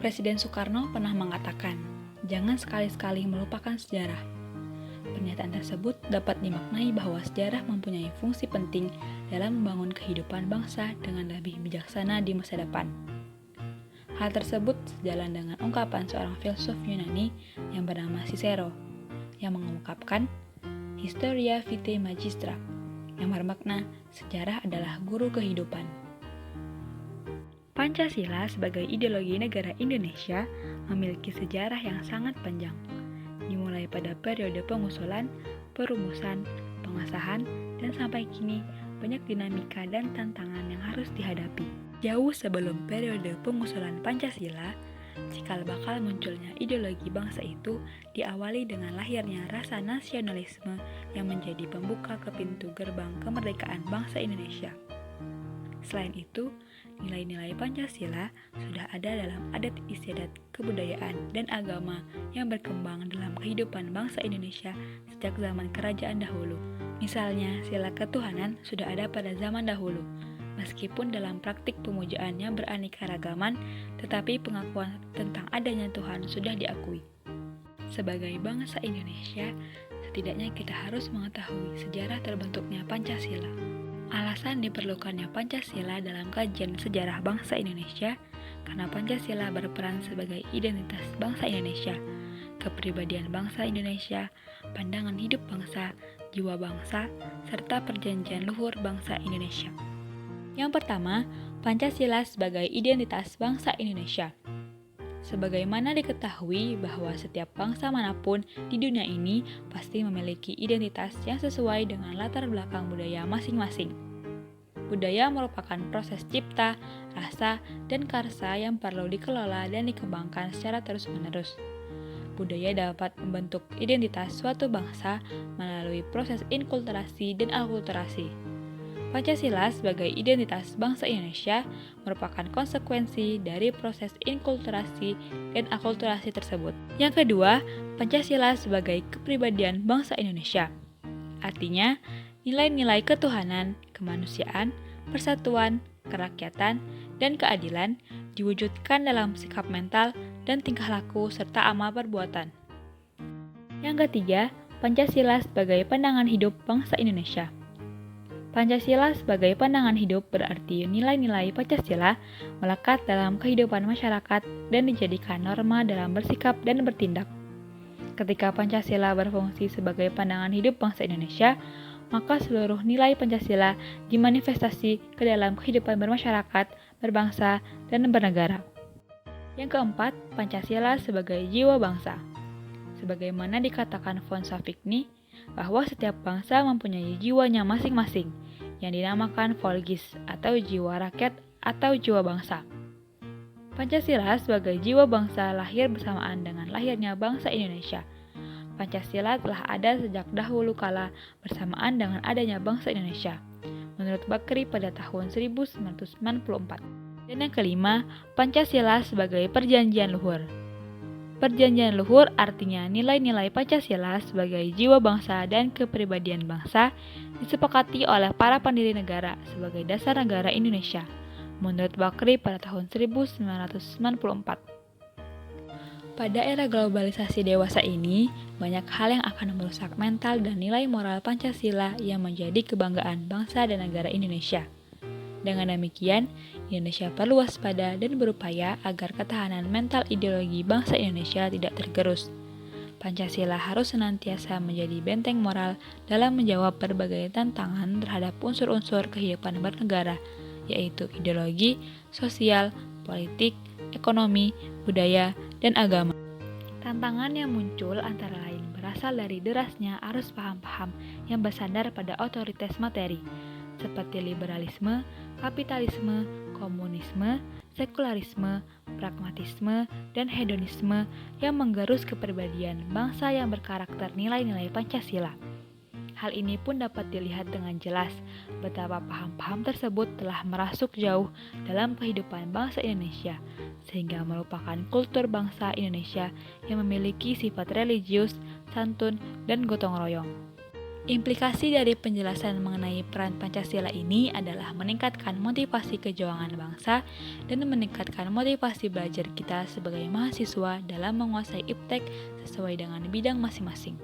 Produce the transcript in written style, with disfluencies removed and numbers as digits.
Presiden Soekarno pernah mengatakan, "Jangan sekali-sekali melupakan sejarah." Pernyataan tersebut dapat dimaknai bahwa sejarah mempunyai fungsi penting dalam membangun kehidupan bangsa dengan lebih bijaksana di masa depan. Hal tersebut sejalan dengan ungkapan seorang filsuf Yunani yang bernama Cicero, yang mengungkapkan Historia Vitae Magistra, yang bermakna sejarah adalah guru kehidupan. Pancasila sebagai ideologi negara Indonesia memiliki sejarah yang sangat panjang, dimulai pada periode pengusulan, perumusan, pengesahan, dan sampai kini banyak dinamika dan tantangan yang harus dihadapi. Jauh sebelum periode pengusulan Pancasila, cikal bakal munculnya ideologi bangsa itu diawali dengan lahirnya rasa nasionalisme yang menjadi pembuka ke pintu gerbang kemerdekaan bangsa Indonesia. Selain itu, nilai-nilai Pancasila sudah ada dalam adat istiadat kebudayaan dan agama yang berkembang dalam kehidupan bangsa Indonesia sejak zaman kerajaan dahulu. Misalnya, sila ketuhanan sudah ada pada zaman dahulu. Meskipun dalam praktik pemujaan yang beraneka-ragaman, tetapi pengakuan tentang adanya Tuhan sudah diakui. Sebagai bangsa Indonesia, setidaknya kita harus mengetahui sejarah terbentuknya Pancasila. Alasan diperlukannya Pancasila dalam kajian sejarah bangsa Indonesia karena Pancasila berperan sebagai identitas bangsa Indonesia, kepribadian bangsa Indonesia, pandangan hidup bangsa, jiwa bangsa, serta perjanjian luhur bangsa Indonesia. Yang pertama, Pancasila sebagai identitas bangsa Indonesia. Sebagaimana diketahui bahwa setiap bangsa manapun di dunia ini pasti memiliki identitas yang sesuai dengan latar belakang budaya masing-masing. Budaya merupakan proses cipta, rasa, dan karsa yang perlu dikelola dan dikembangkan secara terus-menerus. Budaya dapat membentuk identitas suatu bangsa melalui proses inkulturasi dan akulturasi. Pancasila sebagai identitas bangsa Indonesia merupakan konsekuensi dari proses inkulturasi dan akulturasi tersebut. Yang kedua, Pancasila sebagai kepribadian bangsa Indonesia. Artinya, nilai-nilai ketuhanan, kemanusiaan, persatuan, kerakyatan, dan keadilan diwujudkan dalam sikap mental dan tingkah laku serta amal perbuatan. Yang ketiga, Pancasila sebagai pandangan hidup bangsa Indonesia. Pancasila sebagai pandangan hidup berarti nilai-nilai Pancasila melekat dalam kehidupan masyarakat dan dijadikan norma dalam bersikap dan bertindak. Ketika Pancasila berfungsi sebagai pandangan hidup bangsa Indonesia, maka seluruh nilai Pancasila dimanifestasi ke dalam kehidupan bermasyarakat, berbangsa, dan bernegara. Yang keempat, Pancasila sebagai jiwa bangsa. Sebagaimana dikatakan von Savikny, bahwa setiap bangsa mempunyai jiwanya masing-masing, yang dinamakan Volgis atau jiwa rakyat atau jiwa bangsa. Pancasila sebagai jiwa bangsa lahir bersamaan dengan lahirnya bangsa Indonesia. Pancasila telah ada sejak dahulu kala bersamaan dengan adanya bangsa Indonesia, menurut Bakri pada tahun 1994. Dan yang kelima, Pancasila sebagai perjanjian luhur. Perjanjian luhur artinya nilai-nilai Pancasila sebagai jiwa bangsa dan kepribadian bangsa disepakati oleh para pendiri negara sebagai dasar negara Indonesia, menurut Bakri pada tahun 1994. Pada era globalisasi dewasa ini, banyak hal yang akan merusak mental dan nilai moral Pancasila yang menjadi kebanggaan bangsa dan negara Indonesia. Dengan demikian, Indonesia perlu waspada dan berupaya agar ketahanan mental ideologi bangsa Indonesia tidak tergerus. Pancasila harus senantiasa menjadi benteng moral dalam menjawab berbagai tantangan terhadap unsur-unsur kehidupan bernegara, yaitu ideologi, sosial, politik, ekonomi, budaya, dan agama. Tantangan yang muncul antara lain berasal dari derasnya arus paham-paham yang bersandar pada otoritas materi, seperti liberalisme, kapitalisme, komunisme, sekularisme, pragmatisme, dan hedonisme yang menggerus kepribadian bangsa yang berkarakter nilai-nilai Pancasila. Hal ini pun dapat dilihat dengan jelas betapa paham-paham tersebut telah merasuk jauh dalam kehidupan bangsa Indonesia, sehingga merupakan kultur bangsa Indonesia yang memiliki sifat religius, santun, dan gotong royong. Implikasi dari penjelasan mengenai peran Pancasila ini adalah meningkatkan motivasi kejuangan bangsa dan meningkatkan motivasi belajar kita sebagai mahasiswa dalam menguasai iptek sesuai dengan bidang masing-masing.